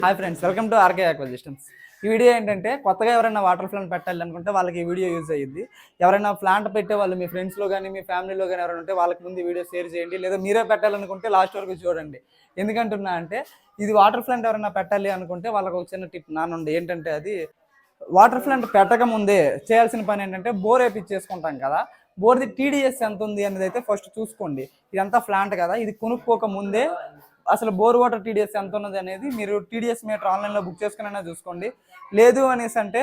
Hi friends, welcome to RK acquisitions. ఈ video ఏంటంటే కొత్తగా ఎవరైనా వాటర్ ప్లాంట్ పెట్టాలి అనుకుంటే వాళ్ళకి ఈ వీడియో యూజ్ అయ్యింది. ఎవరైనా ప్లాంట్ పెట్టే వాళ్ళు మీ ఫ్రెండ్స్లో కానీ మీ ఫ్యామిలీలో కానీ ఎవరైనా ఉంటే వాళ్ళకి ముందు ఈ వీడియో షేర్ చేయండి, లేదా మీరే పెట్టాలనుకుంటే లాస్ట్ వరకు చూడండి. ఎందుకంటున్నా అంటే ఇది వాటర్ ప్లాంట్ ఎవరైనా పెట్టాలి అనుకుంటే వాళ్ళకి ఒక చిన్న టిప్ నానుండి. ఏంటంటే అది వాటర్ ప్లాంట్ పెట్టక ముందే చేయాల్సిన పని ఏంటంటే బోర్ వేపించేసుకుంటాం కదా. బోర్ది టీడీఎస్ ఎంత ఉంది అనేది అయితే ఫస్ట్ చూసుకోండి. ఇదంతా ప్లాంట్ కదా, ఇది కొనుక్కోక ముందే అసలు బోర్ వాటర్ టీడీఎస్ ఎంత ఉన్నది అనేది మీరు టీడీఎస్ మీటర్ ఆన్లైన్లో బుక్ చేసుకునైనా చూసుకోండి. లేదు అనేసి అంటే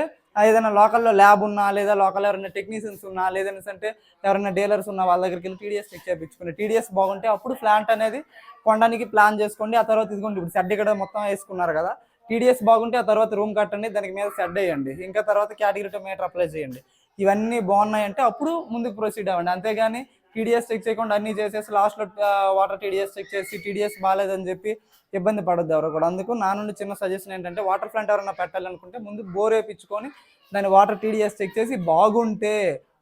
ఏదైనా లోకల్లో ల్యాబ్ ఉన్నా, లేదా లోకల్ ఎవరైనా టెక్నీషియన్స్ ఉన్నా, లేదనేసి అంటే ఎవరైనా డీలర్స్ ఉన్నా వాళ్ళ దగ్గరికి వెళ్ళి టీడీఎస్ చెక్ చేయించుకోండి. టీడీఎస్ బాగుంటే అప్పుడు ప్లాంట్ అనేది కొనడానికి ప్లాన్ చేసుకోండి. ఆ తర్వాత ఇదిగోండి, ఇప్పుడు షెడ్ ఇక్కడ మొత్తం వేసుకున్నారు కదా, టీడీఎస్ బాగుంటే ఆ తర్వాత రూమ్ కట్టండి, దానికి మీద షెడ్ వేయండి, ఇంకా తర్వాత కేటగిరీ మీటర్ అప్లై చేయండి. ఇవన్నీ బాగున్నాయంటే అప్పుడు ముందుకు ప్రొసీడ్ అవ్వండి. అంతేగాని టీడీఎస్ చెక్ చేయకుండా అన్నీ చేసేసి లాస్ట్లో వాటర్ టీడీఎస్ చెక్ చేసి టీడీఎస్ బాగాలేదని చెప్పి ఇబ్బంది పడొద్దు ఎవరు కూడా. అందుకు నా నుండి చిన్న సజెషన్ ఏంటంటే వాటర్ ప్లాంట్ ఎవరైనా పెట్టాలనుకుంటే ముందు బోర్ వేయించుకొని దాని వాటర్ టీడీఎస్ చెక్ చేసి బాగుంటే,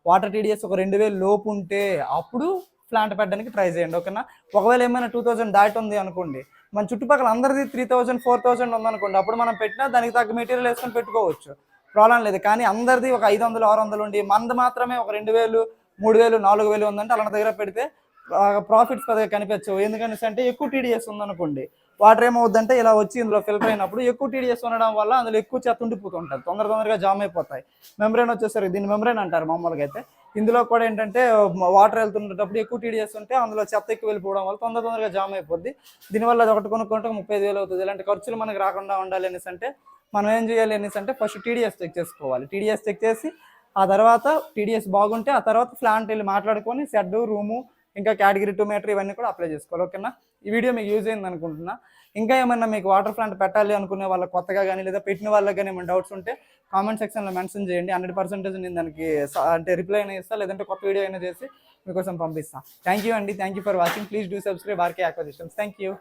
వాటర్ టీడీఎస్ ఒక 2000 లోపు ఉంటే అప్పుడు ప్లాంట్ పెట్టడానికి ట్రై చేయండి, ఓకేనా. ఒకవేళ ఏమైనా 2000 దాటి ఉంది అనుకోండి, మన చుట్టుపక్కల అందరిది 3000 4000 ఉందనుకోండి, అప్పుడు మనం పెట్టినా దానికి తగ్గ మెటీరియల్ వేసుకొని పెట్టుకోవచ్చు, ప్రాబ్లం లేదు. కానీ అందరిది ఒక 500 600 ఉండి మంది మాత్రమే ఒక 2000 3000 4000 ఉందంటే అలాంటి దగ్గర పెడితే ప్రాఫిట్స్ పెద్దగా కనిపించవు. ఎందుకంటే అంటే ఎక్కువ టీడీఎస్ ఉందనుకోండి, వాటర్ ఏమవుద్దంటే ఇలా వచ్చి ఇందులో ఫిల్టర్ అయినప్పుడు ఎక్కువ టీడీఎస్ ఉండడం వల్ల అందులో ఎక్కువ చెత్త ఉండిపోతుంటుంది, తొందరగా జామ్ అయిపోతాయి. మెంబ్రెయిన్ వచ్చేసరికి దీన్ని మెంబ్రెయిన్ అంటారు మామూలుగా అయితే. ఇందులో కూడా ఏంటంటే వాటర్ వెళ్తుండేటప్పుడు ఎక్కువ టీడీఎస్ ఉంటే అందులో చెత్త ఎక్కువ వెళ్ళిపోవడం వల్ల తొందరగా జామ్ అయిపోద్ది. దీనివల్ల అది ఒకటి కొనుక్కుంటే 35,000 అవుతుంది. ఇలాంటి ఖర్చులు మనకు రాకుండా ఉండాలి అనేసి అంటే మనం ఏం చేయాలి అనేసి అంటే ఫస్ట్ టీడీఎస్ చెక్ చేసుకోవాలి. టీడీఎస్ చెక్ చేసి ఆ తర్వాత టీడీఎస్ బాగుంటే ఆ తర్వాత ప్లాంట్ వెళ్ళి మాట్లాడుకొని షెడ్ రూము ఇంకా కేటగిరీ 2 మీటర్ ఇవన్నీ కూడా అప్లై చేసుకోవాలి, ఓకేనా. ఈ వీడియో మీకు యూజ్ అయింది అనుకుంటున్నా. ఇంకా ఏమన్నా మీకు వాటర్ ప్లాంట్ పెట్టాలి అనుకునే వాళ్ళ కొత్తగా కానీ లేదా పెట్టిన వాళ్ళకి కానీ ఏమైనా డౌట్స్ ఉంటే కామెంట్ సెక్షన్లో మెన్షన్ చేయండి. 100% నేను దానికి అంటే రిప్లై అయినా ఇస్తాను, లేదంటే కొత్త వీడియో అయినా చేసి మీకోసం పంపిస్తాను. థ్యాంక్ యూ అండి, thank you for watching. Please do subscribe RK acquisitions. Thank you.